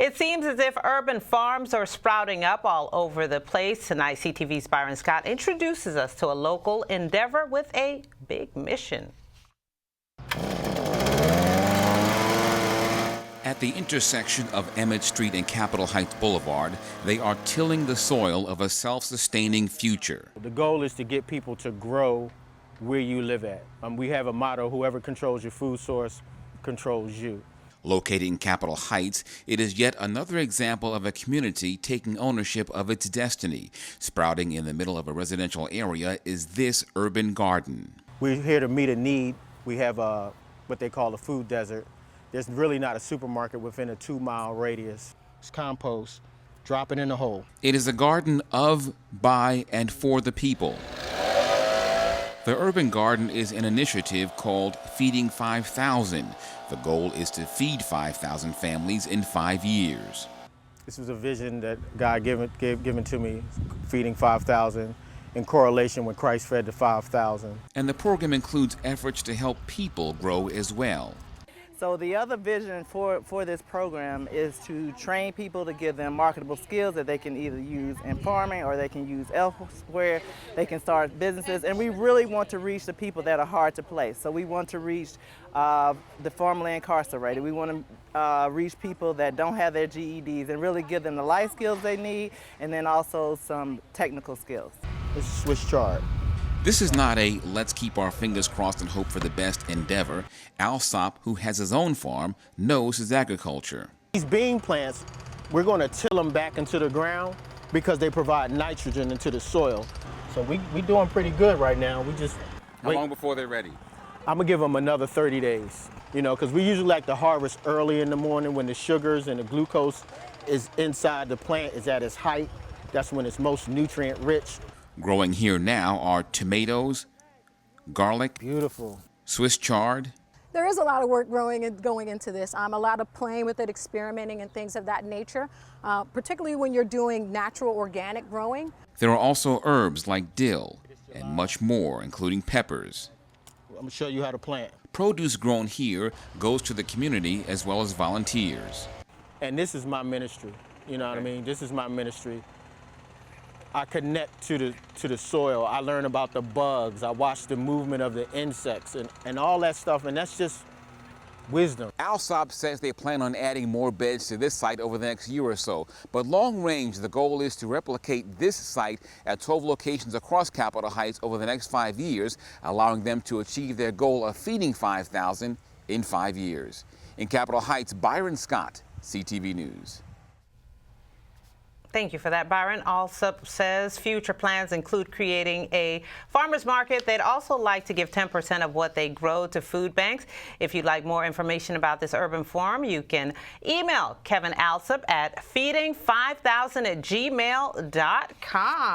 It seems as if urban farms are sprouting up all over the place. Tonight, CTV's Byron Scott introduces us to a local endeavor with a big mission. At the intersection of Emmett Street and Capitol Heights Boulevard, they are tilling the soil of a self-sustaining future. The goal is to get people to grow where you live at. We have a motto: whoever controls your food source controls you. Located in Capitol Heights, it is yet another example of a community taking ownership of its destiny. Sprouting in the middle of a residential area is this urban garden. We're here to meet a need. We have what they call a food desert. There's really not a supermarket within a 2-mile radius. It's compost, drop it in the hole. It is a garden of, by, and for the people. The urban garden is an initiative called Feeding 5,000. The goal is to feed 5,000 families in 5 years. This was a vision that God given to me, feeding 5,000, in correlation when Christ fed the 5,000. And the program includes efforts to help people grow as well. So the other vision for this program is to train people to give them marketable skills that they can either use in farming or they can use elsewhere. They can start businesses, and we really want to reach the people that are hard to place. So we want to reach the formerly incarcerated. We want to reach people that don't have their GEDs and really give them the life skills they need, and then also some technical skills. It's Swiss chard. This is not a let's keep our fingers crossed and hope for the best endeavor. Alsop, who has his own farm, knows his agriculture. These bean plants, we're going to till them back into the ground because they provide nitrogen into the soil. So we doing pretty good right now. We just How long before they're ready? I'm gonna give them another 30 days, because we usually like to harvest early in the morning when the sugars and the glucose is inside the plant, is at its height. That's when it's most nutrient rich. Growing here now are tomatoes, garlic, beautiful, Swiss chard. There is a lot of work going into this. A lot of playing with it, experimenting and things of that nature, particularly when you're doing natural organic growing. There are also herbs like dill and much more, including peppers. I'm gonna show you how to plant. Produce grown here goes to the community as well as volunteers. And this is my ministry, you know what I mean? This is my ministry. I connect to the soil. I learn about the bugs. I watch the movement of the insects and all that stuff, and that's just wisdom. Alsop says they plan on adding more beds to this site over the next year or so. But long range, the goal is to replicate this site at 12 locations across Capitol Heights over the next 5 years, allowing them to achieve their goal of feeding 5,000 in 5 years. In Capitol Heights, Byron Scott, CTV News. Thank you for that, Byron. Alsop says future plans include creating a farmers market. They'd also like to give 10% of what they grow to food banks. If you'd like more information about this urban farm, you can email Kevin Alsop at feeding5000@gmail.com.